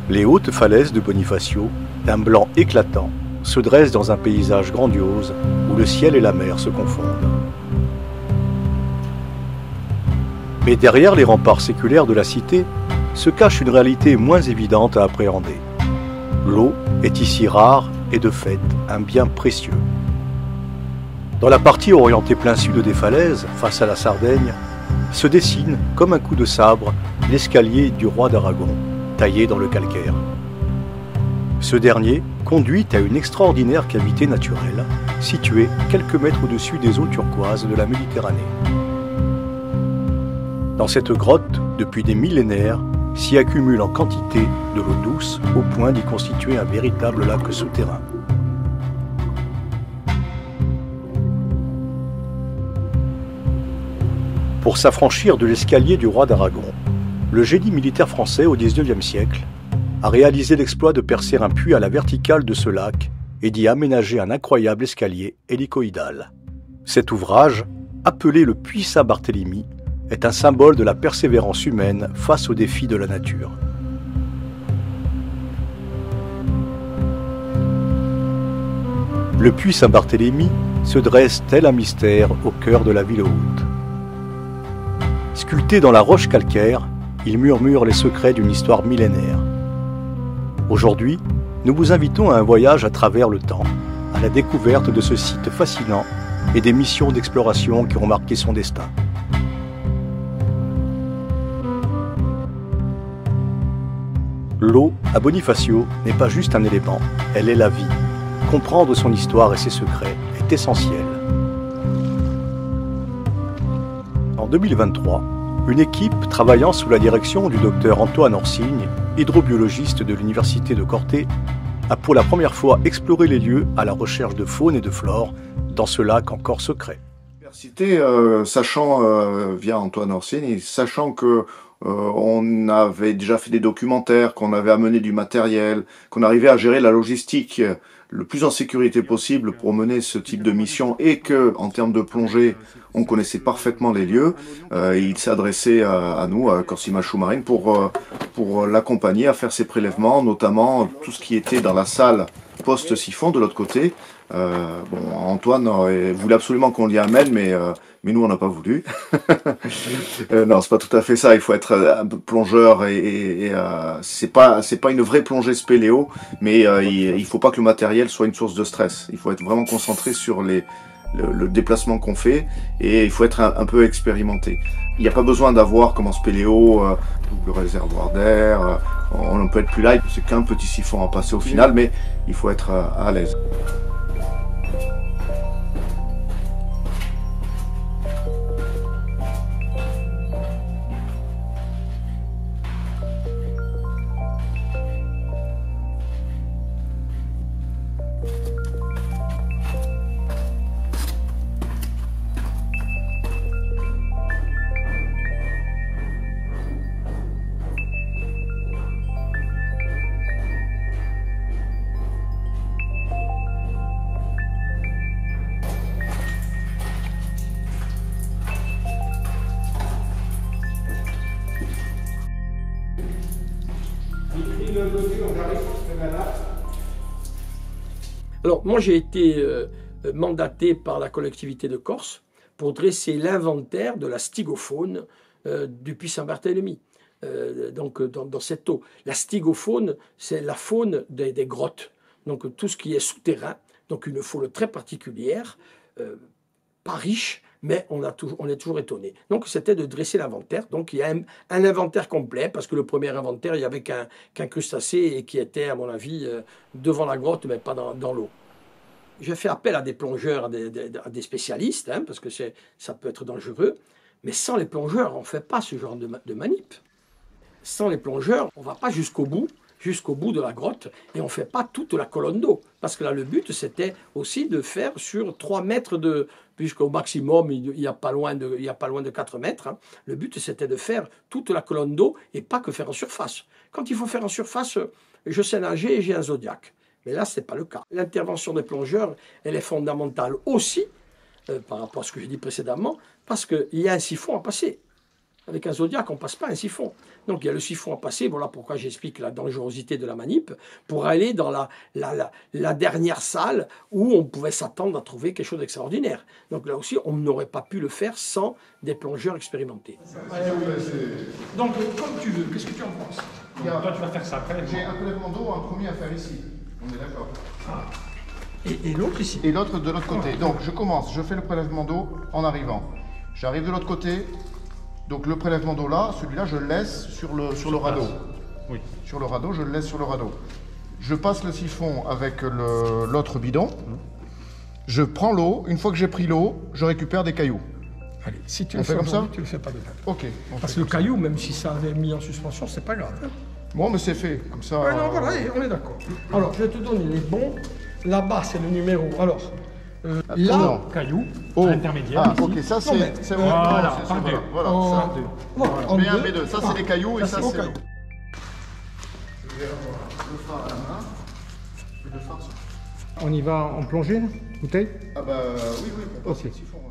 Les hautes falaises de Bonifacio, d'un blanc éclatant, se dressent dans un paysage grandiose où le ciel et la mer se confondent. Mais derrière les remparts séculaires de la cité se cache une réalité moins évidente à appréhender. L'eau est ici rare et de fait un bien précieux. Dans la partie orientée plein sud des falaises, face à la Sardaigne, se dessine, comme un coup de sabre, l'escalier du roi d'Aragon, taillé dans le calcaire. Ce dernier conduit à une extraordinaire cavité naturelle, située quelques mètres au-dessus des eaux turquoises de la Méditerranée. Dans cette grotte, depuis des millénaires, s'y accumule en quantité de l'eau douce au point d'y constituer un véritable lac souterrain. Pour s'affranchir de l'escalier du roi d'Aragon, le génie militaire français au XIXe siècle a réalisé l'exploit de percer un puits à la verticale de ce lac et d'y aménager un incroyable escalier hélicoïdal. Cet ouvrage, appelé le puits Saint-Barthélemy, est un symbole de la persévérance humaine face aux défis de la nature. Le puits Saint-Barthélemy se dresse tel un mystère au cœur de la ville haute. Sculpté dans la roche calcaire, il murmure les secrets d'une histoire millénaire. Aujourd'hui, nous vous invitons à un voyage à travers le temps, à la découverte de ce site fascinant et des missions d'exploration qui ont marqué son destin. L'eau, à Bonifacio, n'est pas juste un élément, elle est la vie. Comprendre son histoire et ses secrets est essentiel. En 2023, une équipe travaillant sous la direction du docteur Antoine Orsigne, hydrobiologiste de l'université de Corté, a pour la première fois exploré les lieux à la recherche de faune et de flore dans ce lac encore secret. L'université, via Antoine Orsigne, et sachant que on avait déjà fait des documentaires, qu'on avait amené du matériel, qu'on arrivait à gérer la logistique le plus en sécurité possible pour mener ce type de mission et que, en termes de plongée, on connaissait parfaitement les lieux, il s'est adressé à nous, à Corsima Schumarin, pour l'accompagner à faire ses prélèvements, notamment tout ce qui était dans la salle post-siphon de l'autre côté. Antoine voulait absolument qu'on l'y amène, mais nous on n'a pas voulu. Non, c'est pas tout à fait ça. Il faut être un peu plongeur et c'est pas une vraie plongée spéléo, mais il faut pas que le matériel soit une source de stress. Il faut être vraiment concentré sur le déplacement qu'on fait et il faut être un peu expérimenté. Il n'y a pas besoin d'avoir comme en spéléo le réservoir d'air. On peut être plus light, c'est qu'un petit siphon à passer au final, mais il faut être à l'aise. Alors, moi, j'ai été mandaté par la collectivité de Corse pour dresser l'inventaire de la stygofaune du puits Saint-Barthélemy, donc dans cette eau. La stygofaune, c'est la faune des grottes, donc tout ce qui est souterrain, donc une faune très particulière, pas riche, mais on est toujours étonné. Donc c'était de dresser l'inventaire. Donc il y a un inventaire complet, parce que le premier inventaire, il n'y avait qu'un crustacé et qui était, à mon avis, devant la grotte, mais pas dans l'eau. J'ai fait appel à des plongeurs, à des spécialistes, hein, parce que ça peut être dangereux, mais sans les plongeurs, on ne fait pas ce genre de manip. Sans les plongeurs, on ne va pas jusqu'au bout de la grotte, et on ne fait pas toute la colonne d'eau. Parce que là, le but, c'était aussi de faire sur 3 mètres puisqu'au maximum, il n'y a pas loin de 4 mètres. Hein. Le but, c'était de faire toute la colonne d'eau, et pas que faire en surface. Quand il faut faire en surface, je sais nager et j'ai un Zodiac. Mais là, ce n'est pas le cas. L'intervention des plongeurs, elle est fondamentale aussi, par rapport à ce que j'ai dit précédemment, parce qu'il y a un siphon à passer. Avec un Zodiac, on ne passe pas un siphon. Donc il y a le siphon à passer, voilà pourquoi j'explique la dangerosité de la manip, pour aller dans la dernière salle où on pouvait s'attendre à trouver quelque chose d'extraordinaire. Donc là aussi, on n'aurait pas pu le faire sans des plongeurs expérimentés. Donc comme tu veux, qu'est-ce que tu en penses? Toi tu vas faire ça après. J'ai un prélèvement d'eau, un premier à faire ici. On est d'accord. Ah. Et l'autre ici. Et l'autre de l'autre côté. Donc je commence, je fais le prélèvement d'eau en arrivant. J'arrive de l'autre côté. Donc le prélèvement d'eau là, celui-là je le laisse sur le radeau. Oui. Sur le radeau, je le laisse sur le radeau. Je passe le siphon avec l'autre bidon. Je prends l'eau. Une fois que j'ai pris l'eau, je récupère des cailloux. Allez, si tu On le fait fais comme ça? tu le fais pas demain. Ok. Parce que le caillou, même si ça avait mis en suspension, c'est pas grave. Hein. Bon, mais c'est fait. Comme ça. Ouais, non, voilà, on est d'accord. Alors, je vais te donner les bons. Là-bas, c'est le numéro. Alors, là, Caillou, Oh. intermédiaire. Ah, ici. ok, ça Non, mais- c'est Voilà, c'est- par deux. Voilà, en, ça. voilà, en B1, deux. B2, ça c'est Ah, les cailloux et ça au c'est caillou. l'eau. Je vais avoir le phare à la main. Et le phare sur- On y va en plongée, là, bouteille? Ah bah oui, on passe Ok. le siphon. Ouais.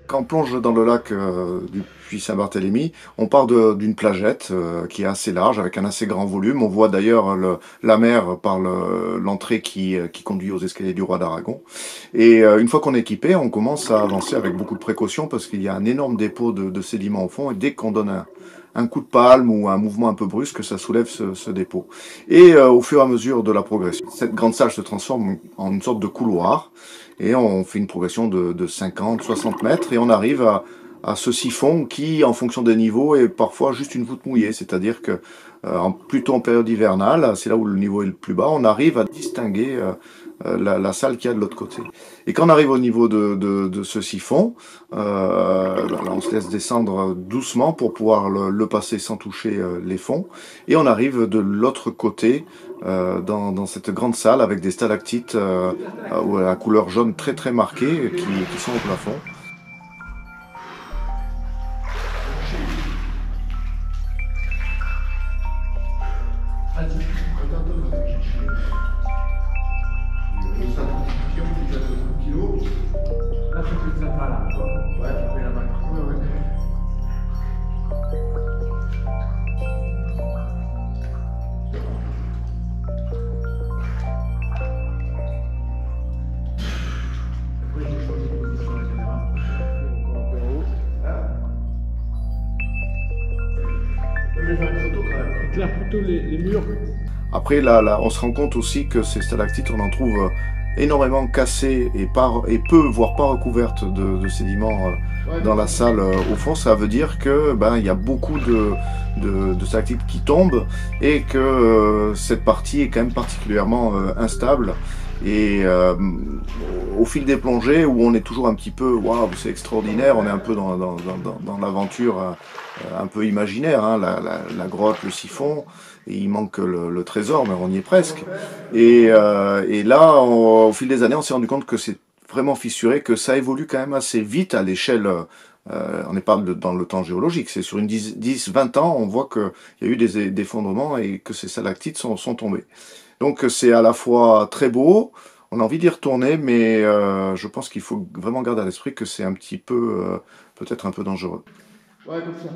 Quand on plonge dans le lac du puits Saint-Barthélemy, on part d'une plagette qui est assez large, avec un assez grand volume. On voit d'ailleurs la mer par l'entrée qui conduit aux escaliers du roi d'Aragon. Et une fois qu'on est équipé, on commence à avancer avec beaucoup de précaution parce qu'il y a un énorme dépôt de sédiments au fond. Et dès qu'on donne un coup de palme ou un mouvement un peu brusque, ça soulève ce dépôt. Et au fur et à mesure de la progression, cette grande salle se transforme en une sorte de couloir. Et on fait une progression de 50, 60 mètres et on arrive à ce siphon qui, en fonction des niveaux, est parfois juste une voûte mouillée. C'est-à-dire que, plutôt en période hivernale, c'est là où le niveau est le plus bas, on arrive à distinguer la salle qu'il y a de l'autre côté. Et quand on arrive au niveau de ce siphon, là, on se laisse descendre doucement pour pouvoir le passer sans toucher les fonds. Et on arrive de l'autre côté, dans cette grande salle avec des stalactites à la couleur jaune très très marquée qui sont au plafond. Là, tu peux être là. Ouais, tu mets la main. Ouais. Éclaire plutôt les murs. Après, là, on se rend compte aussi que ces stalactites, on en trouve énormément cassées et peu, voire pas recouvertes de sédiments dans la salle au fond. Ça veut dire que il y a beaucoup de stalactites qui tombent et que cette partie est quand même particulièrement instable. Et au fil des plongées, où on est toujours un petit peu, waouh, c'est extraordinaire, on est un peu dans l'aventure un peu imaginaire, hein, la grotte, le siphon, et il manque le trésor, mais on y est presque. Et là, au fil des années, on s'est rendu compte que c'est vraiment fissuré, que ça évolue quand même assez vite à l'échelle. On n'est pas dans le temps géologique, c'est sur une 10-20 ans, on voit qu'il y a eu des effondrements et que ces stalactites sont tombés. Donc c'est à la fois très beau, on a envie d'y retourner, mais je pense qu'il faut vraiment garder à l'esprit que c'est un petit peu, peut-être un peu dangereux. Ouais, comme ça.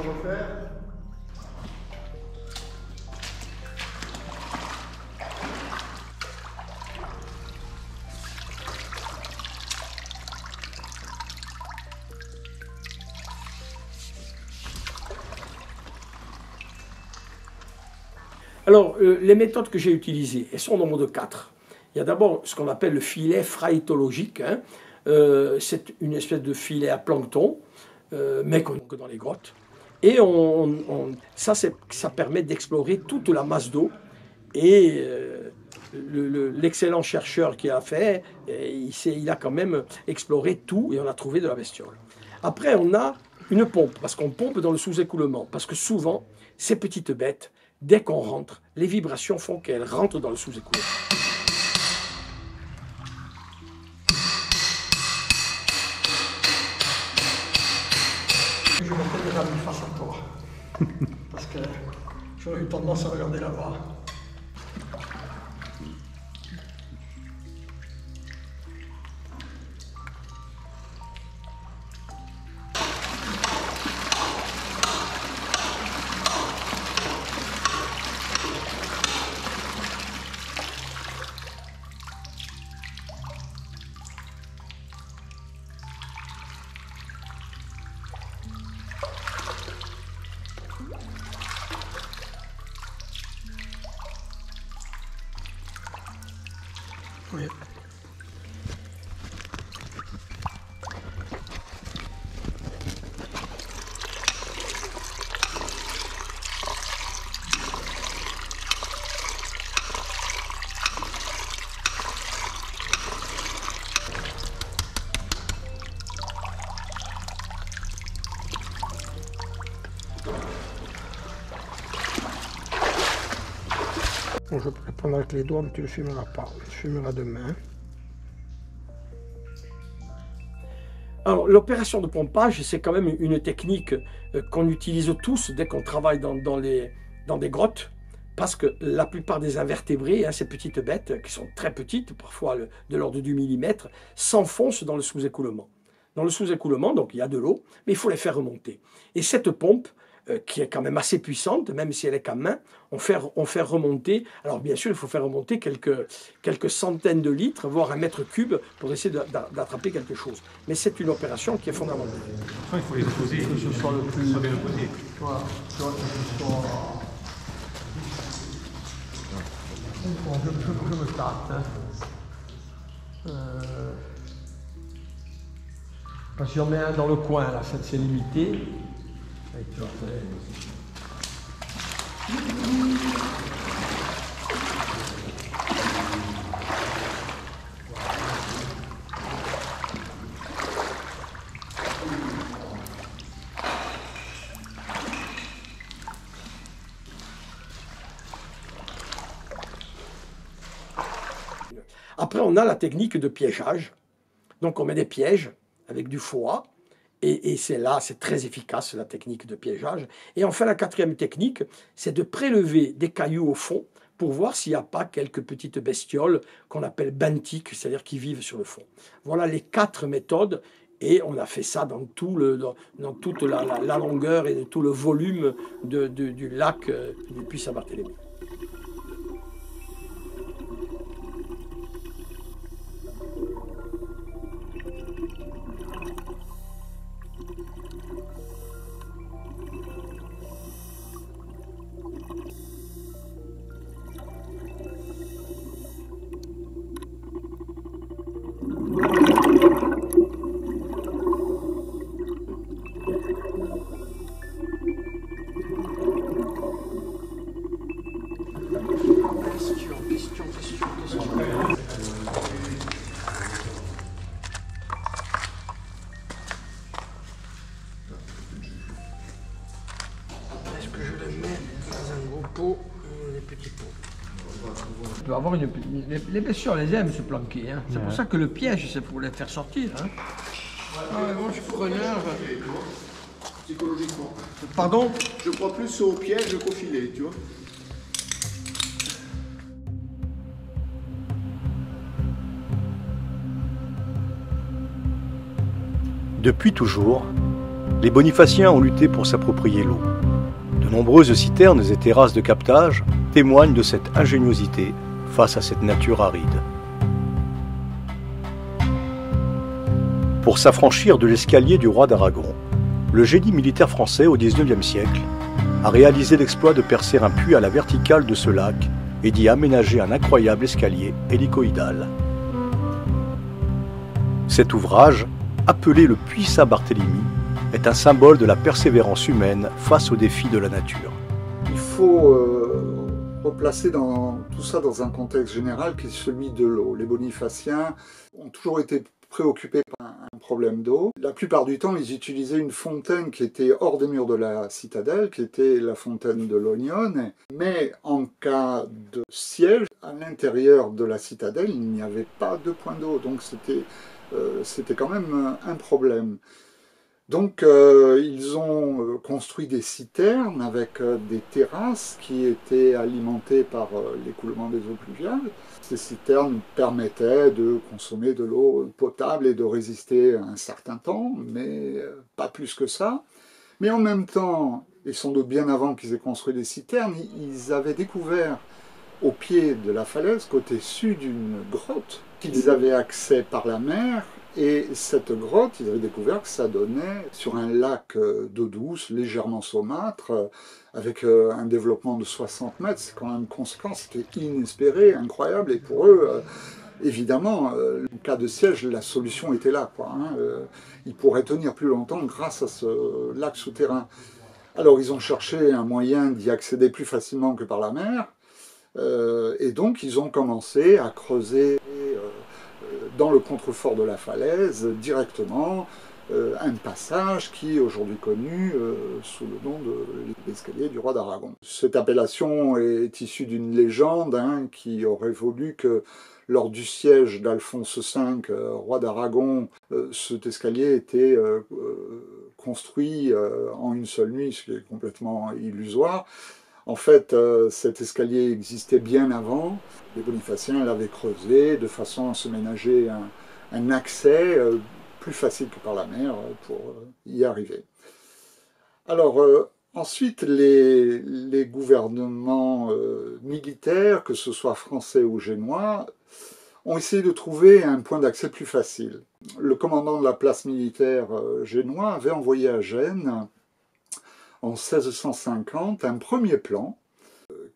On va refaire. Alors, les méthodes que j'ai utilisées, elles sont au nombre de 4. Il y a d'abord ce qu'on appelle le filet phragétologique. Hein. C'est une espèce de filet à plancton, mais qu'on que dans les grottes. Et ça permet d'explorer toute la masse d'eau. Et l'excellent chercheur qui a fait, il a quand même exploré tout et on a trouvé de la bestiole. Après, on a une pompe, parce qu'on pompe dans le sous-écoulement. Parce que souvent, ces petites bêtes, dès qu'on rentre, les vibrations font qu'elles rentrent dans le sous-écoulement. Je mettais déjà mis face à toi, parce que j'aurais eu tendance à regarder là-bas. Oui. Bon, je peux le prendre avec les doigts, mais tu ne le fumeras pas. Tu le fumeras demain. Alors, l'opération de pompage, c'est quand même une technique qu'on utilise tous dès qu'on travaille dans des grottes, parce que la plupart des invertébrés, hein, ces petites bêtes, qui sont très petites, parfois de l'ordre du millimètre, s'enfoncent dans le sous-écoulement. Dans le sous-écoulement, donc il y a de l'eau, mais il faut les faire remonter. Et cette pompe, qui est quand même assez puissante, même si elle est qu'à main, on fait remonter, alors bien sûr il faut faire remonter quelques centaines de litres, voire 1 mètre cube, pour essayer d'attraper quelque chose. Mais c'est une opération qui est fondamentale. Il faut les opposer. Que ce soit le plus... Il faut bien opposer. Voilà, que ce soit... Je me tâte. Hein. Parce que j'en mets un dans le coin, là, c'est limité. Après, on a la technique de piégeage. Donc, on met des pièges avec du foie. Et c'est là, c'est très efficace, la technique de piégeage. Et enfin, la 4e technique, c'est de prélever des cailloux au fond pour voir s'il n'y a pas quelques petites bestioles qu'on appelle benthiques, c'est-à-dire qui vivent sur le fond. Voilà les 4 méthodes. Et on a fait ça dans toute la longueur et tout le volume du lac du Puy-Saint-Barthélemy. Est-ce que je le mets dans un gros pot, les petits pots? On peut avoir les bestioles, les aiment se planquer. Hein. C'est pour ça que le piège, c'est pour les faire sortir. Hein. Moi, je suis preneur. Psychologiquement. Pardon? Je crois plus au piège qu'au filet, tu vois. Depuis toujours, les bonifaciens ont lutté pour s'approprier l'eau. De nombreuses citernes et terrasses de captage témoignent de cette ingéniosité face à cette nature aride. Pour s'affranchir de l'escalier du roi d'Aragon, le génie militaire français au XIXe siècle a réalisé l'exploit de percer un puits à la verticale de ce lac et d'y aménager un incroyable escalier hélicoïdal. Cet ouvrage, appelé le Puits Saint-Barthélemy, est un symbole de la persévérance humaine face aux défis de la nature. Il faut replacer tout ça dans un contexte général qui est celui de l'eau. Les Bonifaciens ont toujours été préoccupés par un problème d'eau. La plupart du temps, ils utilisaient une fontaine qui était hors des murs de la citadelle, qui était la fontaine de l'Ognone. Mais en cas de siège, à l'intérieur de la citadelle, il n'y avait pas de point d'eau. Donc c'était quand même un problème. Donc ils ont construit des citernes avec des terrasses qui étaient alimentées par l'écoulement des eaux pluviales. Ces citernes permettaient de consommer de l'eau potable et de résister un certain temps, mais pas plus que ça. Mais en même temps, et sans doute bien avant qu'ils aient construit des citernes, ils avaient découvert au pied de la falaise, côté sud, une grotte qu'ils avaient accès par la mer. Et cette grotte, ils avaient découvert que ça donnait sur un lac d'eau douce, légèrement saumâtre, avec un développement de 60 mètres. C'est quand même conséquent, c'était inespéré, incroyable. Et pour eux, évidemment, en cas de siège, la solution était là, quoi, hein. Ils pourraient tenir plus longtemps grâce à ce lac souterrain. Alors ils ont cherché un moyen d'y accéder plus facilement que par la mer. Et donc ils ont commencé à creuser dans le contrefort de la falaise, directement, un passage qui est aujourd'hui connu sous le nom de l'escalier du roi d'Aragon. Cette appellation est issue d'une légende, hein, qui aurait voulu que lors du siège d'Alphonse V, roi d'Aragon, cet escalier était construit en une seule nuit, ce qui est complètement illusoire. En fait, cet escalier existait bien avant. Les Bonifaciens l'avaient creusé de façon à se ménager un accès plus facile que par la mer pour y arriver. Alors, ensuite, les gouvernements militaires, que ce soit français ou génois, ont essayé de trouver un point d'accès plus facile. Le commandant de la place militaire génois avait envoyé à Gênes, en 1650, un premier plan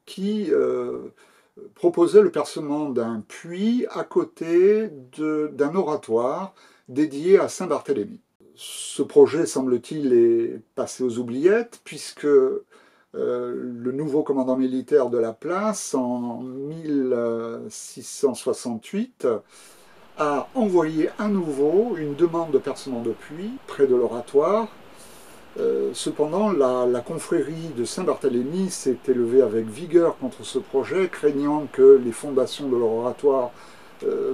qui proposait le percement d'un puits à côté d'un oratoire dédié à Saint-Barthélemy. Ce projet, semble-t-il, est passé aux oubliettes, puisque le nouveau commandant militaire de la place, en 1668, a envoyé à nouveau une demande de percement de puits près de l'oratoire. Cependant, la confrérie de Saint-Barthélemy s'est élevée avec vigueur contre ce projet, craignant que les fondations de leur oratoire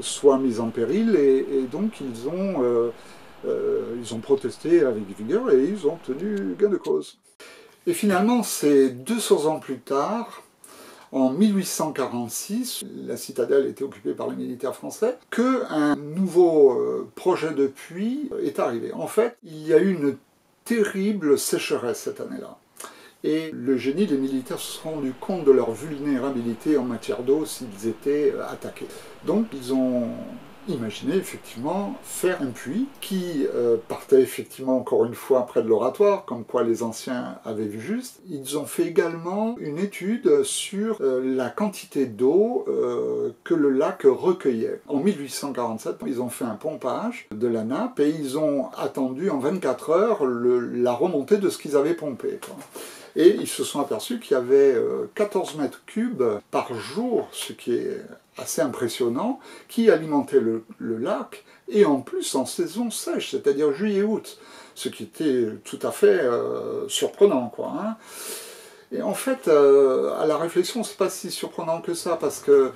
soient mises en péril, et donc ils ont protesté avec vigueur et ils ont obtenu gain de cause. Et finalement, c'est 200 ans plus tard, en 1846, la citadelle était occupée par les militaires français, qu'un nouveau projet de puits est arrivé. En fait, il y a eu une terrible sécheresse cette année-là. Et le génie des militaires se sont rendus compte de leur vulnérabilité en matière d'eau s'ils étaient attaqués. Donc ils ont imaginé effectivement faire un puits qui partait effectivement encore une fois près de l'oratoire, comme quoi les anciens avaient vu juste. Ils ont fait également une étude sur la quantité d'eau que le lac recueillait. En 1847, ils ont fait un pompage de la nappe et ils ont attendu en 24 heures la remontée de ce qu'ils avaient pompé, quoi. Et ils se sont aperçus qu'il y avait 14 mètres cubes par jour, ce qui est assez impressionnant, qui alimentait le lac, et en plus en saison sèche, c'est-à-dire juillet-août, ce qui était tout à fait surprenant, quoi, hein. Et en fait, à la réflexion, c'est pas si surprenant que ça, parce que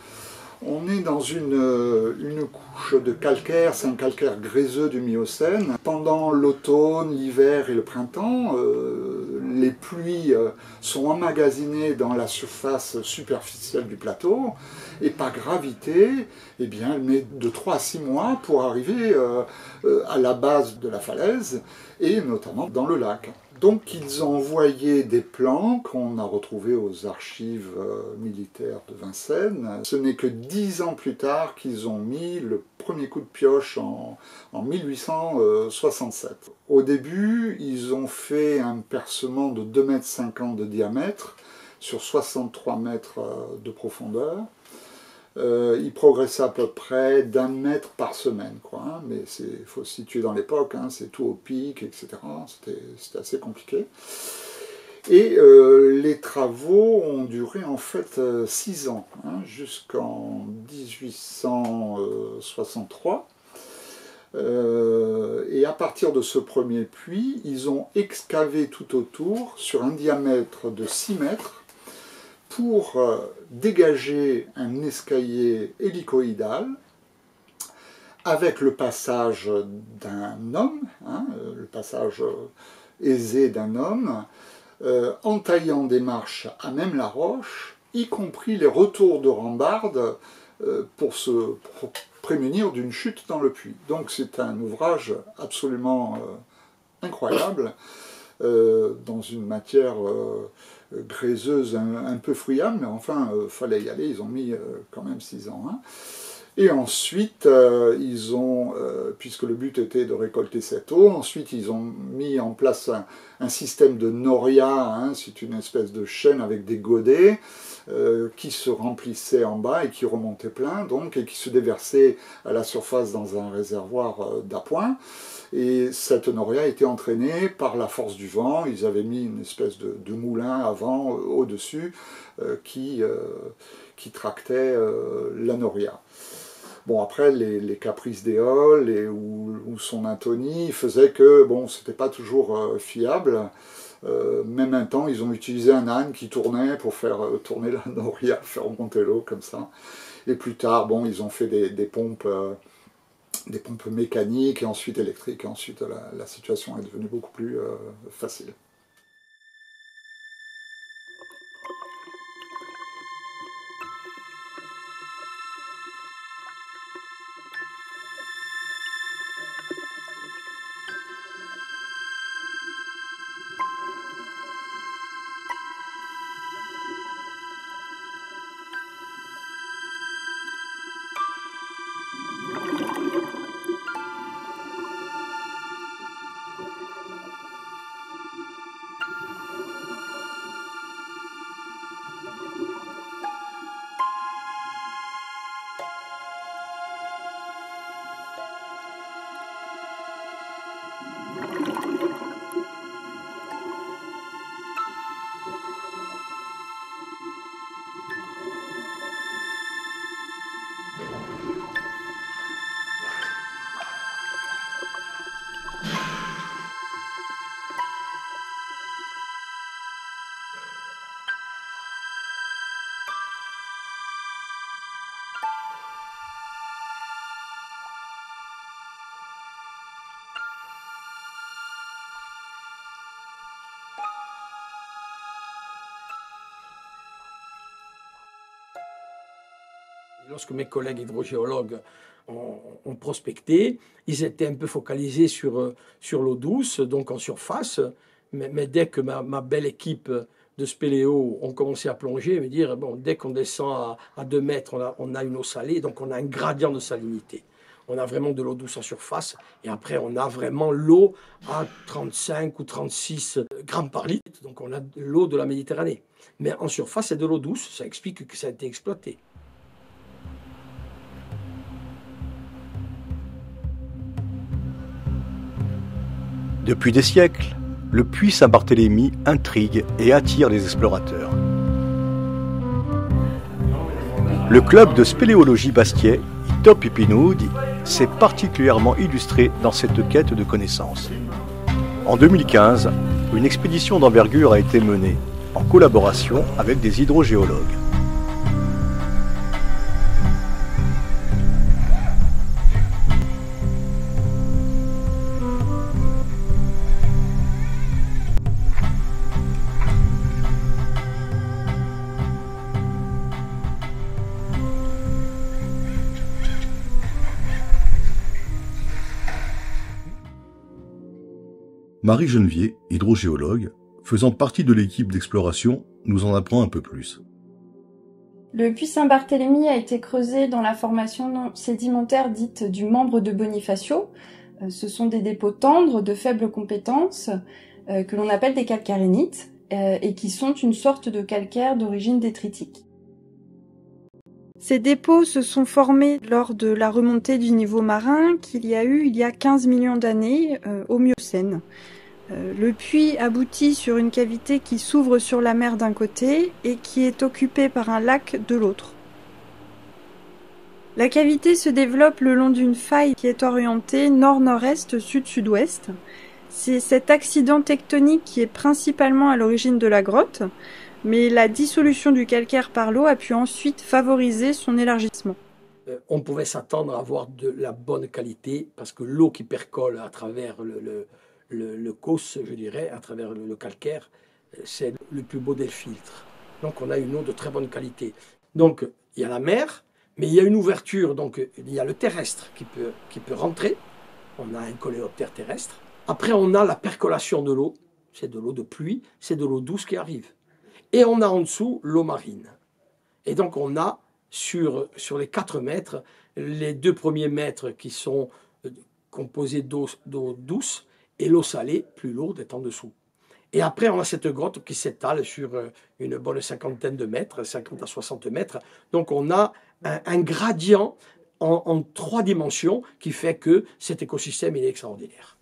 on est dans une couche de calcaire, c'est un calcaire gréseux du Miocène. Pendant l'automne, l'hiver et le printemps, les pluies sont emmagasinées dans la surface superficielle du plateau, et par gravité, eh bien, elle met de 3 à 6 mois pour arriver à la base de la falaise, et notamment dans le lac. Donc ils ont envoyé des plans qu'on a retrouvés aux archives militaires de Vincennes. Ce n'est que 10 ans plus tard qu'ils ont mis le premier coup de pioche en 1867. Au début, ils ont fait un percement de 2,50 m de diamètre sur 63 mètres de profondeur. Il progressait à peu près d'1 mètre par semaine, quoi, hein, mais il faut se situer dans l'époque, hein, c'est tout au pic, etc. C'était assez compliqué. Et les travaux ont duré en fait 6 ans, hein, jusqu'en 1863. Et à partir de ce premier puits, ils ont excavé tout autour sur un diamètre de 6 mètres pour dégager un escalier hélicoïdal avec le passage d'un homme, hein, le passage aisé d'un homme, en taillant des marches à même la roche, y compris les retours de rambarde pour prémunir d'une chute dans le puits. Donc c'est un ouvrage absolument incroyable, dans une matière gréseuse un peu friable, mais enfin, fallait y aller, ils ont mis quand même 6 ans. Hein. Et ensuite, ils ont, puisque le but était de récolter cette eau, ensuite ils ont mis en place un système de noria, hein, c'est une espèce de chaîne avec des godets, qui se remplissait en bas et qui remontait plein, donc, et qui se déversait à la surface dans un réservoir d'appoint. Et cette noria était entraînée par la force du vent. Ils avaient mis une espèce de moulin à vent au-dessus qui tractait la noria. Bon, après, les caprices d'Éole ou son atonie faisaient que, bon, c'était pas toujours fiable. Même un temps, ils ont utilisé un âne qui tournait pour faire tourner la noria, faire remonter l'eau comme ça. Et plus tard, bon, ils ont fait des pompes mécaniques et ensuite électriques. Et ensuite, la situation est devenue beaucoup plus facile. Lorsque mes collègues hydrogéologues ont prospecté, ils étaient un peu focalisés sur l'eau douce, donc en surface, mais dès que ma belle équipe de spéléo ont commencé à plonger, me dire, bon, dès qu'on descend à 2 mètres, on a une eau salée, donc on a un gradient de salinité. On a vraiment de l'eau douce en surface, et après on a vraiment l'eau à 35 ou 36 grammes par litre, donc on a l'eau de la Méditerranée. Mais en surface, c'est de l'eau douce, ça explique que ça a été exploité. Depuis des siècles, le puits Saint-Barthélemy intrigue et attire les explorateurs. Le club de spéléologie Bastiais, Top Ipinoudi, s'est particulièrement illustré dans cette quête de connaissances. En 2015, une expédition d'envergure a été menée, en collaboration avec des hydrogéologues. Marie Genevier, hydrogéologue, faisant partie de l'équipe d'exploration, nous en apprend un peu plus. Le puits Saint-Barthélemy a été creusé dans la formation sédimentaire dite du membre de Bonifacio. Ce sont des dépôts tendres de faible compétence que l'on appelle des calcarénites et qui sont une sorte de calcaire d'origine détritique. Ces dépôts se sont formés lors de la remontée du niveau marin qu'il y a eu il y a 15 millions d'années au Miocène. Le puits aboutit sur une cavité qui s'ouvre sur la mer d'un côté et qui est occupée par un lac de l'autre. La cavité se développe le long d'une faille qui est orientée nord-nord-est, sud-sud-ouest. C'est cet accident tectonique qui est principalement à l'origine de la grotte, mais la dissolution du calcaire par l'eau a pu ensuite favoriser son élargissement. On pouvait s'attendre à avoir de la bonne qualité parce que l'eau qui percole à travers le causse, je dirais, à travers le calcaire, c'est le plus beau des filtres. Donc on a une eau de très bonne qualité. Donc il y a la mer, mais il y a une ouverture, donc il y a le terrestre qui peut rentrer. On a un coléoptère terrestre. Après on a la percolation de l'eau, c'est de l'eau de pluie, c'est de l'eau douce qui arrive. Et on a en dessous l'eau marine. Et donc on a sur les 4 mètres, les 2 premiers mètres qui sont composés d'eau douce et l'eau salée, plus lourde, est en dessous. Et après on a cette grotte qui s'étale sur une bonne cinquantaine de mètres, 50 à 60 mètres. Donc on a un gradient en 3 dimensions qui fait que cet écosystème il est extraordinaire.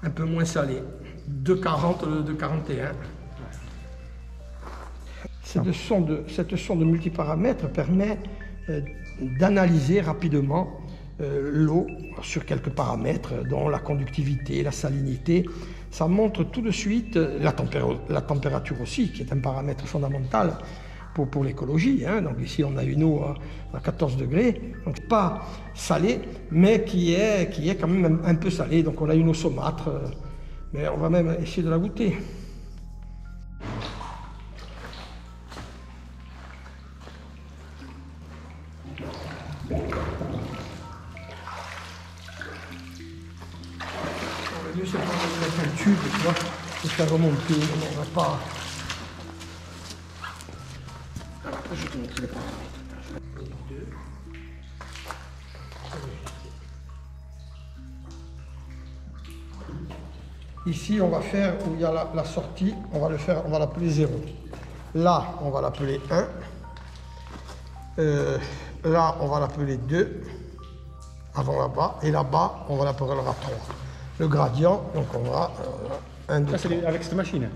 Un peu moins salé, 2,40 au lieu de 41. Cette sonde de multiparamètres permet d'analyser rapidement l'eau sur quelques paramètres, dont la conductivité, la salinité. Ça montre tout de suite la température aussi, qui est un paramètre fondamental pour l'écologie. Hein. Donc ici, on a une eau à 14 degrés, donc pas salée, mais qui est quand même un peu salée. Donc on a une eau saumâtre, mais on va même essayer de la goûter. Le mieux, c'est de mettre un tube, tu vois, pour faire remonter. On va pas... Je te montre les paramètres. Ici, on va faire où il y a la sortie, on va l'appeler 0. Là, on va l'appeler 1. Là, on va l'appeler 2. Avant là-bas. Et là-bas, on va l'appeler 3. Le gradient, donc on va 1, 2, 3. Ça, c'est avec cette machine?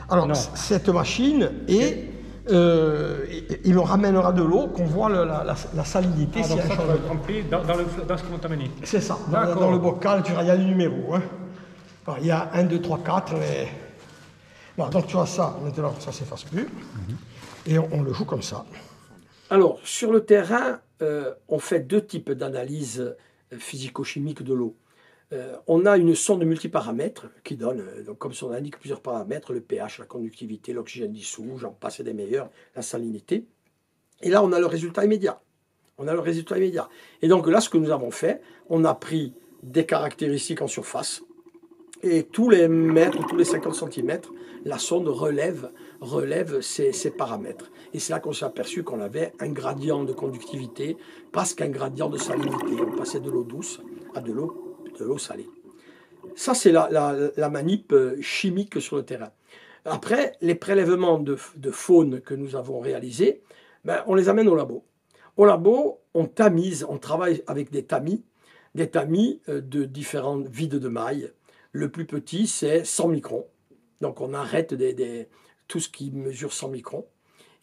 Alors, cette machine est... il nous ramènera de l'eau, qu'on voit la salinité. Ah, donc ça, tu vas le remplir dans ce qu'on t'a amené. C'est ça, dans le bocal, il y a le numéro. Hein. Alors, il y a 1, 2, 3, 4. Mais... Bon, donc tu vois ça, maintenant ça ne s'efface plus. Et on le joue comme ça. Alors, sur le terrain, on fait 2 types d'analyses physico-chimiques de l'eau. On a une sonde multiparamètres qui donne, donc comme son indique, plusieurs paramètres, le pH, la conductivité, l'oxygène dissous, j'en passe des meilleurs, la salinité. Et là, on a le résultat immédiat. Et donc là, ce que nous avons fait, on a pris des caractéristiques en surface, et tous les mètres, tous les 50 cm, la sonde relève ces paramètres. Et c'est là qu'on s'est aperçu qu'on avait un gradient de conductivité, presque un gradient de salinité. On passait de l'eau douce à de l'eau salée. Ça, c'est la manip chimique sur le terrain. Après, les prélèvements de faune que nous avons réalisés, on les amène au labo. Au labo, on tamise, on travaille avec des tamis de différents vides de mailles. Le plus petit, c'est 100 microns. Donc, on arrête tout ce qui mesure 100 microns.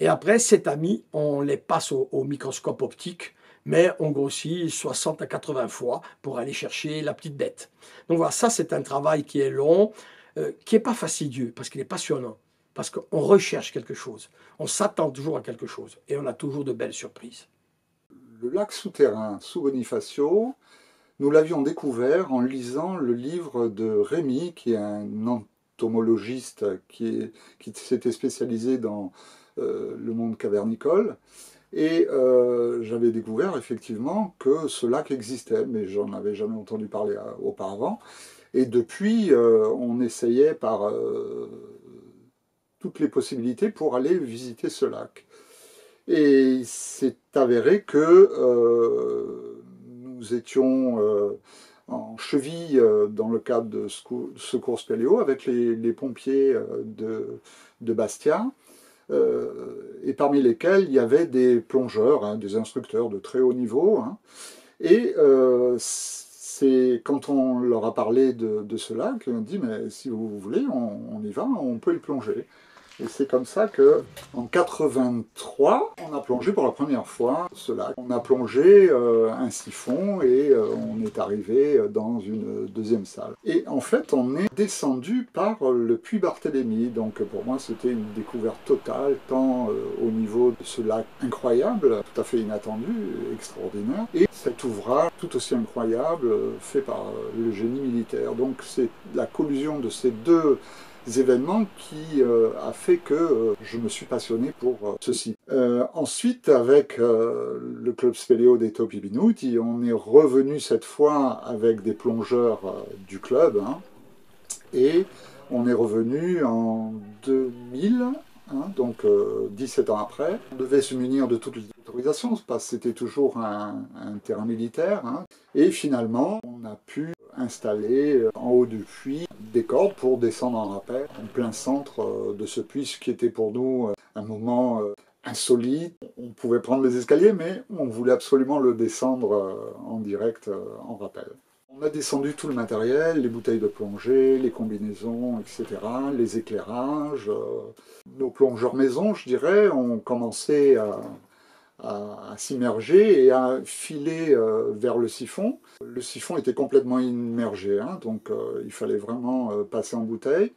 Et après, ces tamis, on les passe au microscope optique, mais on grossit 60 à 80 fois pour aller chercher la petite bête. Donc voilà, ça c'est un travail qui est long, qui n'est pas fastidieux, parce qu'il est passionnant, parce qu'on recherche quelque chose, on s'attend toujours à quelque chose, et on a toujours de belles surprises. Le lac souterrain sous Bonifacio Nous l'avions découvert en lisant le livre de Rémy, qui est un entomologiste qui s'était spécialisé dans le monde cavernicole. Et j'avais découvert effectivement que ce lac existait, mais j'en avais jamais entendu parler auparavant. Et depuis, on essayait par toutes les possibilités pour aller visiter ce lac. Et il s'est avéré que nous étions en cheville dans le cadre de Secours Spéléo avec les pompiers de Bastia. Et parmi lesquels il y avait des plongeurs, hein, des instructeurs de très haut niveau. Hein, et c'est quand on leur a parlé de ce lac, on a dit mais si vous voulez, on y va, on peut y plonger. Et c'est comme ça qu'en 83, on a plongé pour la première fois ce lac. On a plongé un siphon et on est arrivé dans une deuxième salle. Et en fait, on est descendu par le puits Barthélemy. Donc pour moi, c'était une découverte totale, tant au niveau de ce lac incroyable, tout à fait inattendu, extraordinaire, et cet ouvrage tout aussi incroyable fait par le génie militaire. Donc c'est la collusion de ces deux événements qui a fait que je me suis passionné pour ceci. Ensuite, avec le club spéléo des Topi Binouti, on est revenu cette fois avec des plongeurs du club, hein, et on est revenu en 2000, hein, donc 17 ans après. On devait se munir de toutes les autorisations, parce que c'était toujours un terrain militaire, hein, et finalement, on a pu installer en haut du puits des cordes pour descendre en rappel en plein centre de ce puits, ce qui était pour nous un moment insolite. On pouvait prendre les escaliers, mais on voulait absolument le descendre en direct en rappel. On a descendu tout le matériel, les bouteilles de plongée, les combinaisons, etc., les éclairages. Nos plongeurs maison, je dirais, ont commencé à s'immerger et à filer vers le siphon. Le siphon était complètement immergé, hein, donc il fallait vraiment passer en bouteille.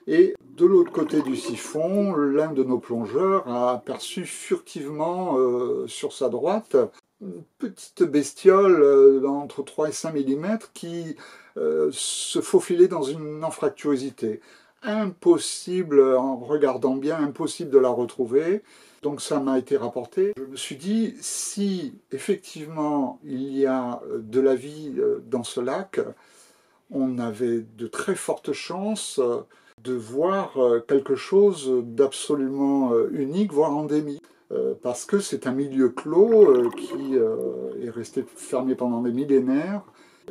Et de l'autre côté du siphon, l'un de nos plongeurs a aperçu furtivement sur sa droite une petite bestiole d'entre 3 et 5 mm qui se faufilait dans une anfractuosité. Impossible, en regardant bien, impossible de la retrouver. Donc ça m'a été rapporté. Je me suis dit, si effectivement il y a de la vie dans ce lac, on avait de très fortes chances de voir quelque chose d'absolument unique, voire endémique. Parce que c'est un milieu clos qui est resté fermé pendant des millénaires.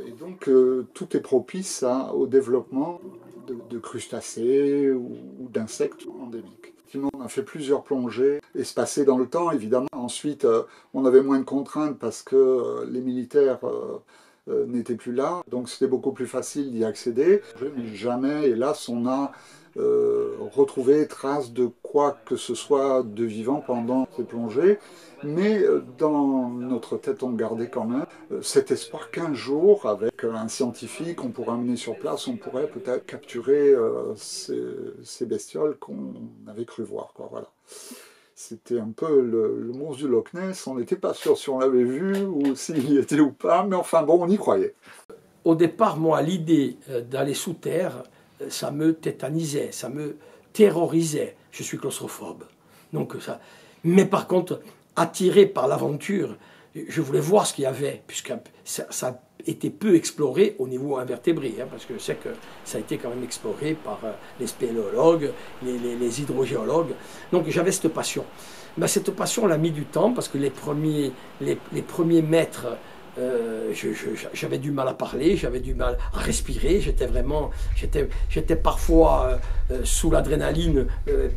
Et donc tout est propice au développement de crustacés ou d'insectes endémiques. On a fait plusieurs plongées, espacées dans le temps évidemment. Ensuite, on avait moins de contraintes parce que les militaires n'étaient plus là, donc c'était beaucoup plus facile d'y accéder. Mais jamais, hélas, on a retrouvé trace de quoi que ce soit de vivant pendant ces plongées. Mais dans notre tête, on gardait quand même cet espoir qu'un jour, avec un scientifique, on pourrait amener sur place, on pourrait peut-être capturer ces bestioles qu'on avait cru voir, quoi, voilà. C'était un peu le monstre du Loch Ness, on n'était pas sûr si on l'avait vu ou s'il y était ou pas, mais enfin bon, on y croyait. Au départ, moi, l'idée d'aller sous terre, ça me tétanisait, ça me terrorisait. Je suis claustrophobe. Donc ça... Mais par contre, attiré par l'aventure, je voulais voir ce qu'il y avait, puisque ça a été peu exploré au niveau invertébré, hein, parce que je sais que ça a été quand même exploré par les spéléologues, les hydrogéologues. Donc j'avais cette passion. Ben, cette passion, elle a mis du temps, parce que les premiers mètres, j'avais du mal à parler, j'avais du mal à respirer, j'étais parfois sous l'adrénaline,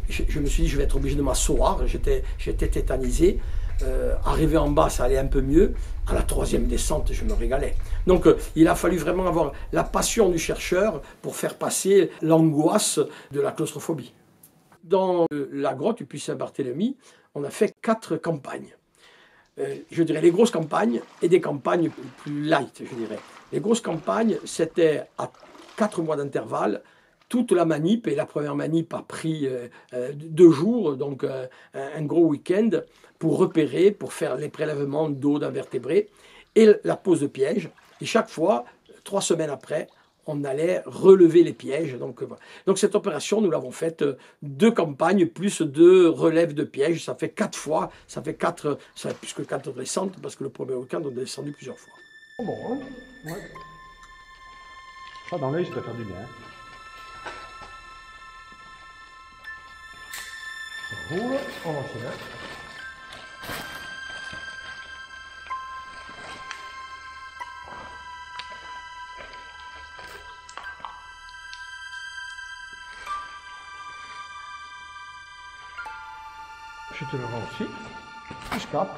je me suis dit je vais être obligé de m'asseoir, j'étais tétanisé. Arrivé en bas, ça allait un peu mieux. À la 3e descente, je me régalais. Donc il a fallu vraiment avoir la passion du chercheur pour faire passer l'angoisse de la claustrophobie. Dans la grotte du Puy Saint-Barthélemy, on a fait 4 campagnes. Je dirais les grosses campagnes et des campagnes plus light, je dirais. Les grosses campagnes, c'était à 4 mois d'intervalle, toute la manip, et la première manip a pris 2 jours, donc un gros week-end, pour repérer, pour faire les prélèvements d'eau d'invertébrés, et la pose de piège, Et chaque fois, 3 semaines après, on allait relever les pièges. Donc cette opération, nous l'avons faite 2 campagnes plus 2 relèves de pièges. Ça fait 4 fois, ça fait plus que 4 descentes, parce que le premier week-end, on est descendu plusieurs fois. Bon, hein? Ouais. Ça, dans l'œil, ça doit faire du bien. On roule, on enchaîne. Je te le rends aussi. Je capte.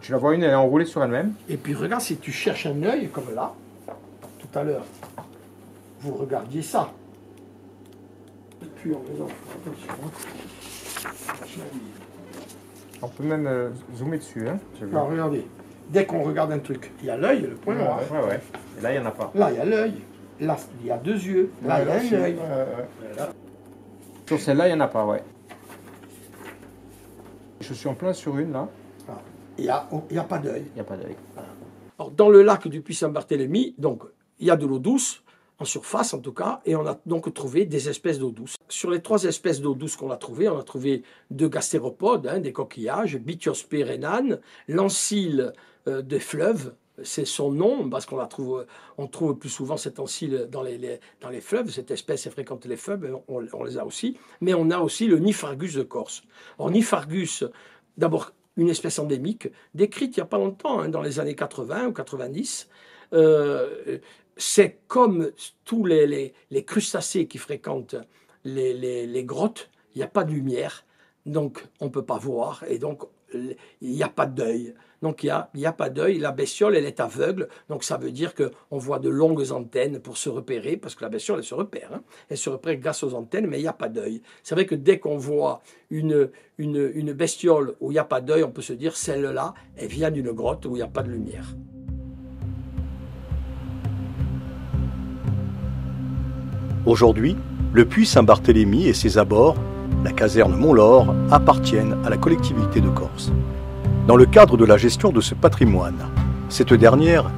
Tu la vois une, elle est enroulée sur elle-même. Et puis regarde, si tu cherches un œil, comme là, tout à l'heure, vous regardiez ça. Et puis en faisant attention. On peut même zoomer dessus. Hein, Alors regardez, dès qu'on regarde un truc, il y a l'œil, le point noir. Ouais. Et là, il n'y en a pas. Là, il y a l'œil. Là, il y a 2 yeux. Là, il y a un œil. Sur celle-là, il n'y en a pas, ouais. Je suis en plein sur une, là. Il n'y a pas d'œil. Il n'y a pas d'œil. Alors, dans le lac du Puy-Saint-Barthélemy, donc, il y a de l'eau douce, en surface en tout cas, et on a donc trouvé des espèces d'eau douce. Sur les 3 espèces d'eau douce qu'on a trouvées, on a trouvé 2 gastéropodes, des coquillages, Bithiospe rhénane, l'ancile des fleuves, c'est son nom, parce on trouve plus souvent cet ancile dans les fleuves, cette espèce fréquente les fleuves, on les a aussi, mais on a aussi le Niphargus de Corse. Alors Niphargus, d'abord, une espèce endémique, décrite il n'y a pas longtemps, dans les années 80 ou 90. C'est comme tous les crustacés qui fréquentent les grottes, il n'y a pas de lumière, donc on ne peut pas voir, et donc il n'y a pas d'œil. Donc il n'y a pas d'œil, la bestiole elle est aveugle, donc ça veut dire qu'on voit de longues antennes pour se repérer, parce que la bestiole elle se repère, elle se repère grâce aux antennes, mais il n'y a pas d'œil. C'est vrai que dès qu'on voit une bestiole où il n'y a pas d'œil, on peut se dire celle-là, elle vient d'une grotte où il n'y a pas de lumière. Aujourd'hui, le puits Saint-Barthélemy et ses abords, la caserne Mont-Laure, appartiennent à la collectivité de Corse. Dans le cadre de la gestion de ce patrimoine, cette dernière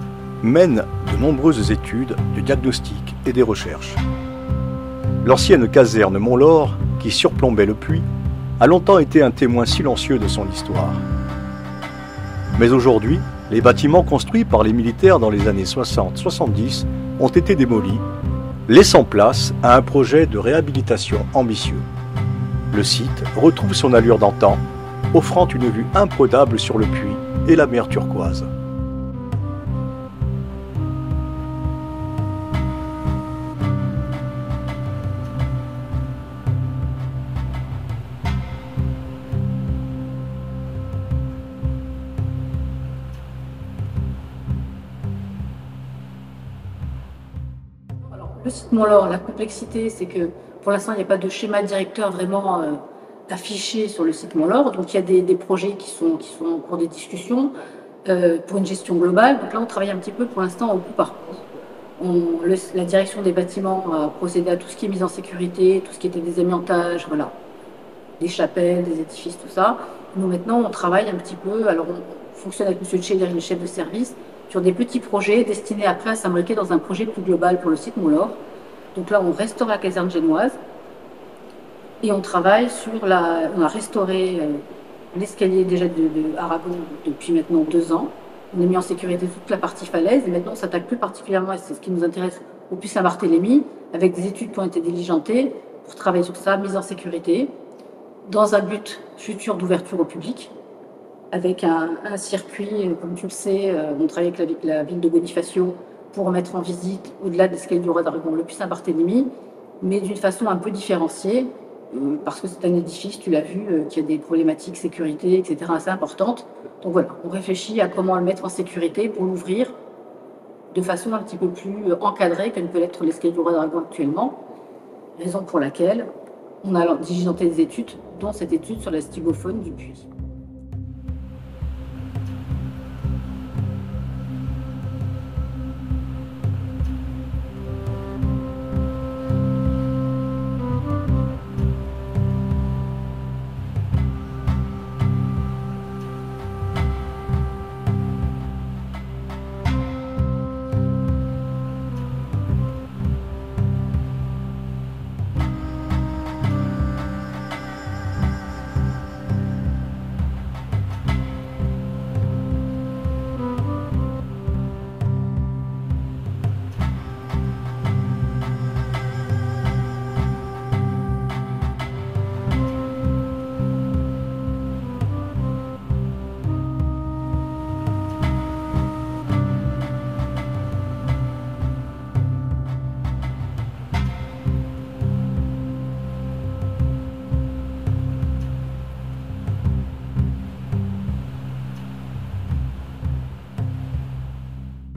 mène de nombreuses études, de diagnostics et des recherches. L'ancienne caserne Mont-Laure, qui surplombait le puits, a longtemps été un témoin silencieux de son histoire. Mais aujourd'hui, les bâtiments construits par les militaires dans les années 60-70 ont été démolis, laissant place à un projet de réhabilitation ambitieux. Le site retrouve son allure d'antan, offrant une vue imprenable sur le puits et la mer turquoise. Le site Mont-Laure, la complexité, c'est que pour l'instant, il n'y a pas de schéma directeur vraiment affiché sur le site Mont-Laure. Donc, il y a des projets qui sont en cours de discussion pour une gestion globale. Donc là, on travaille un petit peu pour l'instant au coup par coup. La direction des bâtiments a procédé à tout ce qui est mise en sécurité, tout ce qui était des amiantages, voilà, des chapelles, des édifices, tout ça. Nous, maintenant, on travaille un petit peu. Alors, on fonctionne avec M. Tchéleri, le chef de service, sur des petits projets destinés après à s'imbriquer dans un projet plus global pour le site Mont-Laure. Donc là, on restaure la caserne génoise et on travaille sur on a restauré l'escalier déjà de Aragon depuis maintenant 2 ans. On a mis en sécurité toute la partie falaise et maintenant on s'attaque plus particulièrement, et c'est ce qui nous intéresse, au puits Saint-Barthélemy, avec des études qui ont été diligentées pour travailler sur ça, mise en sécurité, dans un but futur d'ouverture au public, avec un circuit, comme tu le sais, on travaille avec la ville de Bonifacio pour mettre en visite, au-delà de l'escalier du roi d'Aragon, le puits Saint-Barthélemy, mais d'une façon un peu différenciée, parce que c'est un édifice, tu l'as vu, qui a des problématiques sécurité, etc., assez importantes. Donc voilà, on réfléchit à comment le mettre en sécurité pour l'ouvrir de façon un petit peu plus encadrée que ne peut l'être l'escalier du Roi Dragon actuellement, raison pour laquelle on a diligenté des études, dont cette étude sur la stygofaune du puits.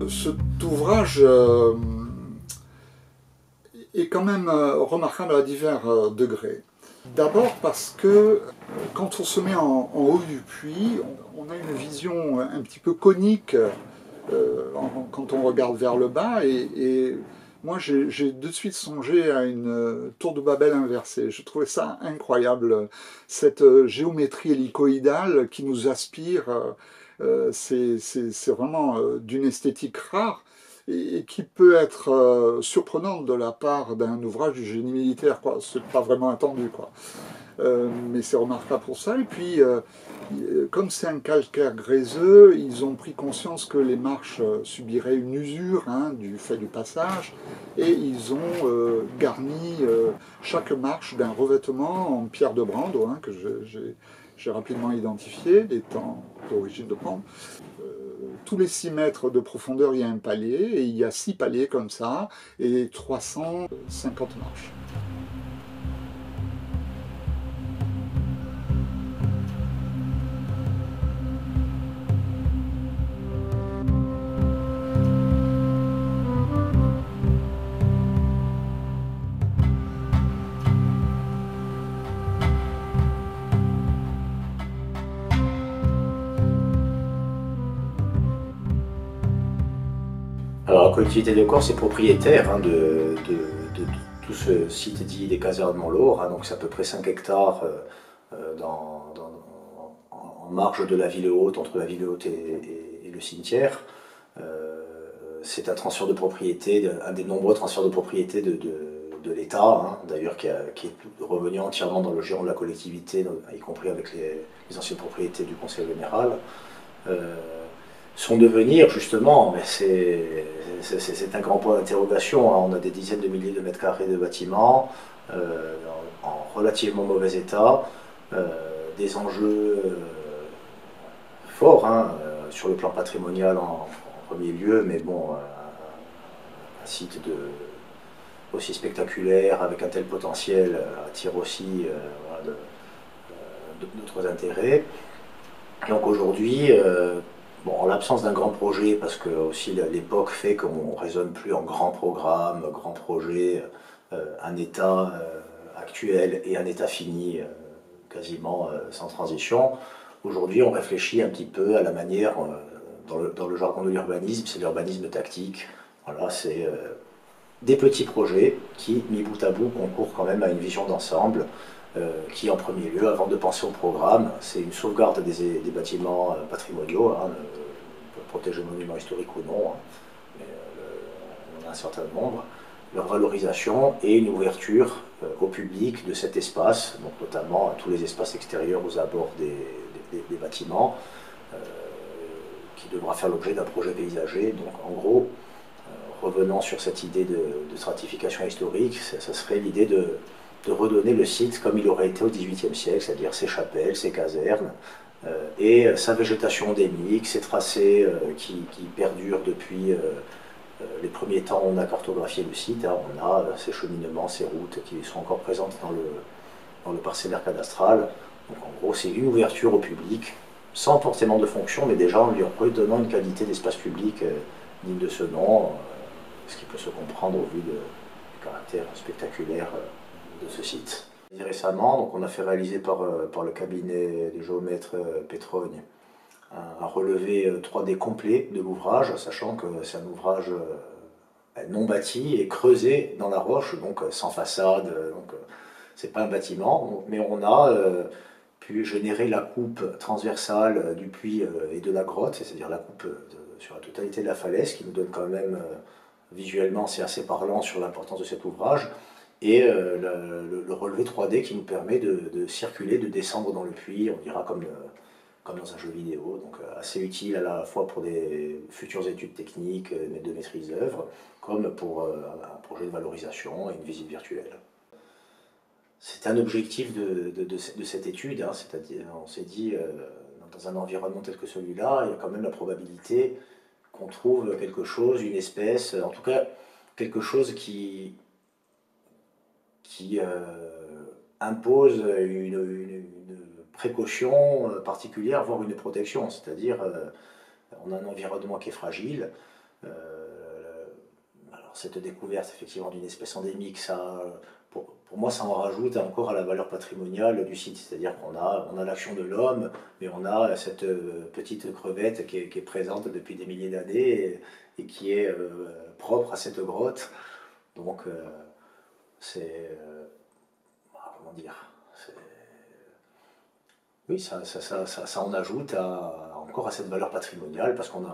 Cet ouvrage est quand même remarquable à divers degrés. D'abord parce que quand on se met en haut du puits, on a une vision un petit peu conique quand on regarde vers le bas. Et moi, j'ai de suite songé à une tour de Babel inversée. Je trouvais ça incroyable, cette géométrie hélicoïdale qui nous aspire. C'est vraiment d'une esthétique rare et qui peut être surprenante de la part d'un ouvrage du génie militaire, quoi. C'est pas vraiment attendu, quoi. Mais c'est remarquable pour ça. Et puis, comme c'est un calcaire gréseux, ils ont pris conscience que les marches subiraient une usure du fait du passage, et ils ont garni chaque marche d'un revêtement en pierre de Brando, que j'ai rapidement identifié, étant d'origine de Brande. Tous les 6 mètres de profondeur, il y a un palier, et il y a 6 paliers comme ça, et 350 marches. Alors la collectivité de Corse est propriétaire de tout ce site dit des casernes Montlaur, donc c'est à peu près 5 hectares en marge de la ville haute, entre la ville haute et le cimetière. C'est un transfert de propriété, un des nombreux transferts de propriété de l'État, d'ailleurs qui est revenu entièrement dans le giron de la collectivité, y compris avec les anciennes propriétés du conseil général. Son devenir, justement, c'est un grand point d'interrogation. On a des dizaines de milliers de mètres carrés de bâtiments en relativement mauvais état, des enjeux forts sur le plan patrimonial en premier lieu, mais bon, un site aussi spectaculaire, avec un tel potentiel, attire aussi d'autres intérêts. Donc aujourd'hui, en l'absence d'un grand projet, parce que aussi l'époque fait qu'on ne raisonne plus en grand programme, grand projet, un état actuel et un état fini, quasiment sans transition. Aujourd'hui, on réfléchit un petit peu à la manière, dans le jargon de l'urbanisme, c'est l'urbanisme tactique. Voilà, c'est des petits projets qui, mis bout à bout, concourent quand même à une vision d'ensemble, qui en premier lieu, avant de penser au programme, c'est une sauvegarde des bâtiments patrimoniaux, protéger le monument historique ou non, mais on a un certain nombre, leur valorisation et une ouverture au public de cet espace, donc notamment à tous les espaces extérieurs aux abords des bâtiments, qui devra faire l'objet d'un projet paysager. Donc en gros, revenant sur cette idée de stratification historique, ça serait l'idée de redonner le site comme il aurait été au XVIIIe siècle, c'est-à-dire ses chapelles, ses casernes, et sa végétation endémique, ses tracés qui perdurent depuis les premiers temps, on a cartographié le site, hein, on a ces cheminements, ces routes qui sont encore présentes dans le parcellaire cadastral. Donc en gros, c'est une ouverture au public, sans forcément de fonction, mais déjà en lui redonnant une qualité d'espace public digne de ce nom, ce qui peut se comprendre au vu du caractère spectaculaire de ce site. Et récemment, donc on a fait réaliser par le cabinet du géomètre Pétrogne un relevé 3D complet de l'ouvrage, sachant que c'est un ouvrage non bâti et creusé dans la roche, donc sans façade, donc c'est pas un bâtiment, mais on a pu générer la coupe transversale du puits et de la grotte, c'est-à-dire la coupe sur la totalité de la falaise, qui nous donne quand même visuellement, c'est assez parlant sur l'importance de cet ouvrage, et le relevé 3D qui nous permet de circuler, de descendre dans le puits, on dira comme dans un jeu vidéo, donc assez utile à la fois pour des futures études techniques, de maîtrise d'œuvre, comme pour un projet de valorisation et une visite virtuelle. C'est un objectif de cette étude, hein, c'est-à-dire on s'est dit, dans un environnement tel que celui-là, il y a quand même la probabilité qu'on trouve quelque chose, une espèce, en tout cas quelque chose qui impose une précaution particulière, voire une protection, c'est-à-dire on a un environnement qui est fragile. Alors cette découverte effectivement d'une espèce endémique, ça, pour moi ça en rajoute encore à la valeur patrimoniale du site, c'est-à-dire qu'on a l'action de l'homme, mais on a cette petite crevette qui est présente depuis des milliers d'années et qui est propre à cette grotte. Donc c'est... comment dire, oui, ça en ajoute encore à cette valeur patrimoniale, parce qu'on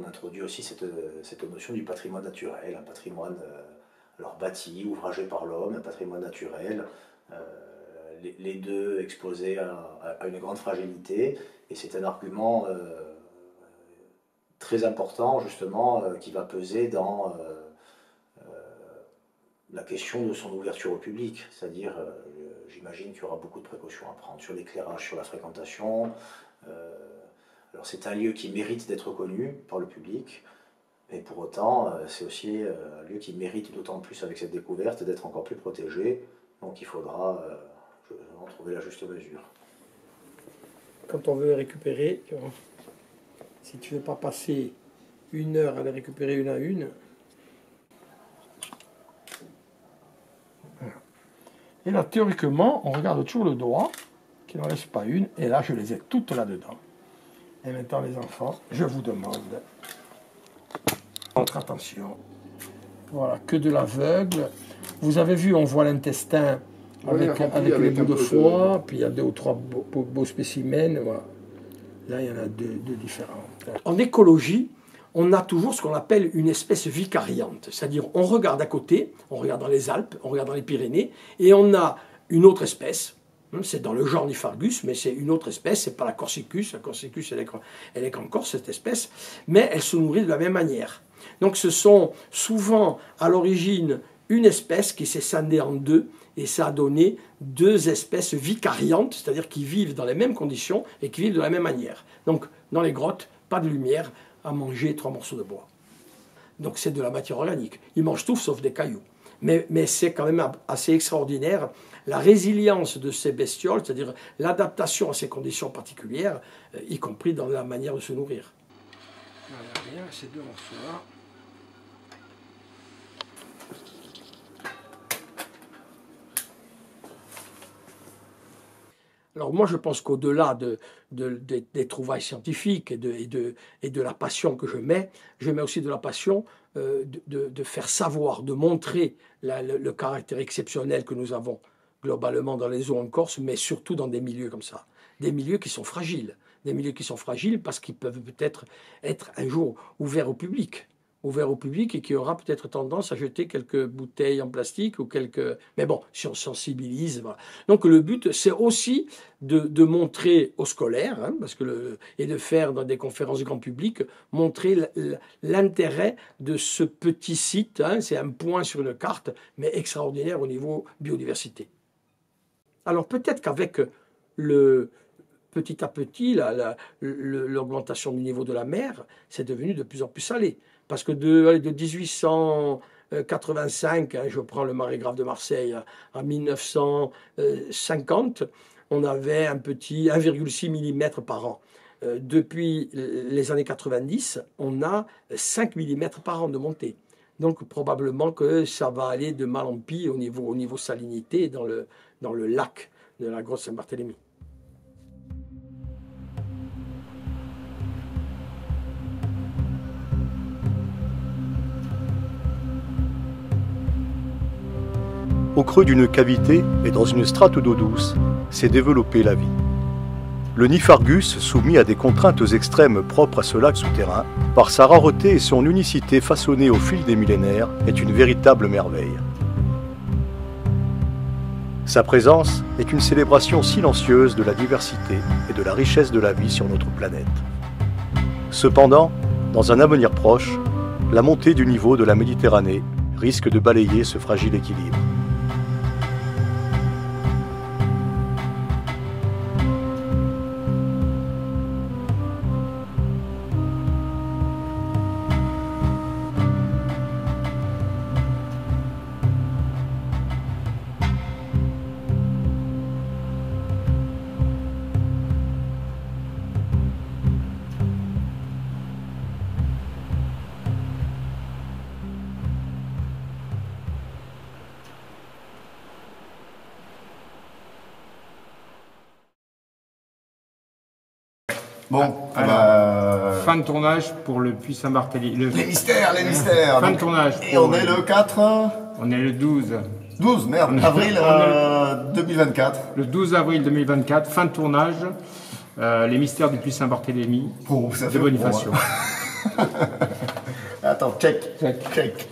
introduit aussi cette notion du patrimoine naturel, un patrimoine alors bâti, ouvragé par l'homme, un patrimoine naturel, les deux exposés à une grande fragilité, et c'est un argument très important justement qui va peser dans la question de son ouverture au public, c'est-à-dire, j'imagine qu'il y aura beaucoup de précautions à prendre sur l'éclairage, sur la fréquentation. Alors c'est un lieu qui mérite d'être connu par le public, mais pour autant, c'est aussi un lieu qui mérite d'autant plus avec cette découverte d'être encore plus protégé, donc il faudra en trouver la juste mesure. Quand on veut les récupérer, si tu ne veux pas passer 1 heure à les récupérer une à une, et là, théoriquement, on regarde toujours le doigt, qu'il n'en reste pas une, et là, je les ai toutes là-dedans. Et maintenant, les enfants, je vous demande votre attention. Voilà, que de l'aveugle. Vous avez vu, on voit l'intestin avec les bouts de foie, puis il y a 2 ou 3 beaux spécimens. Voilà. Là, il y en a deux différentes. En écologie, on a toujours ce qu'on appelle une espèce vicariante, c'est-à-dire on regarde à côté, on regarde dans les Alpes, on regarde dans les Pyrénées, et on a une autre espèce, c'est dans le genre Niphargus, mais c'est une autre espèce, c'est pas la Corsicus elle est en Corse cette espèce, mais elle se nourrit de la même manière. Donc ce sont souvent à l'origine une espèce qui s'est scindée en 2, et ça a donné 2 espèces vicariantes, c'est-à-dire qui vivent dans les mêmes conditions et qui vivent de la même manière. Donc dans les grottes, pas de lumière, à manger 3 morceaux de bois. Donc c'est de la matière organique. Ils mangent tout sauf des cailloux. Mais c'est quand même assez extraordinaire la résilience de ces bestioles, c'est-à-dire l'adaptation à ces conditions particulières, y compris dans la manière de se nourrir. Voilà, bien, ces 2 morceaux-là. Alors moi je pense qu'au-delà des trouvailles scientifiques et de la passion que je mets aussi de la passion de faire savoir, de montrer le caractère exceptionnel que nous avons globalement dans les eaux en Corse, mais surtout dans des milieux comme ça, des milieux qui sont fragiles parce qu'ils peuvent peut-être être un jour ouverts au public et qui aura peut-être tendance à jeter quelques bouteilles en plastique ou quelques... Mais bon, si on sensibilise... Voilà. Donc le but, c'est aussi de montrer aux scolaires, hein, et de faire dans des conférences grand public, montrer l'intérêt de ce petit site. Hein, c'est un point sur une carte, mais extraordinaire au niveau biodiversité. Alors peut-être qu'avec petit à petit, l'augmentation du niveau de la mer, c'est devenu de plus en plus salé. parce que de 1885, hein, je prends le marégraphe de Marseille, à 1950, on avait un petit 1,6 mm par an. Depuis les années 90, on a 5 mm par an de montée. Donc probablement que ça va aller de mal en pis au niveau salinité dans le lac de la Grotte Saint-Barthélemy. Au creux d'une cavité et dans une strate d'eau douce, s'est développée la vie. Le Niphargus, soumis à des contraintes extrêmes propres à ce lac souterrain, par sa rareté et son unicité façonnée au fil des millénaires, est une véritable merveille. Sa présence est une célébration silencieuse de la diversité et de la richesse de la vie sur notre planète. Cependant, dans un avenir proche, la montée du niveau de la Méditerranée risque de balayer ce fragile équilibre. Bon, fin de tournage pour le Puy Saint-Barthélemy. Les mystères. Fin de tournage. Et on est le 4 On est le 12. 12, merde, avril 2024. Le 12 avril 2024, fin de tournage. Les mystères du Puy Saint-Barthélemy Oh, ça de fait Bonifacio. Attends, check. Check.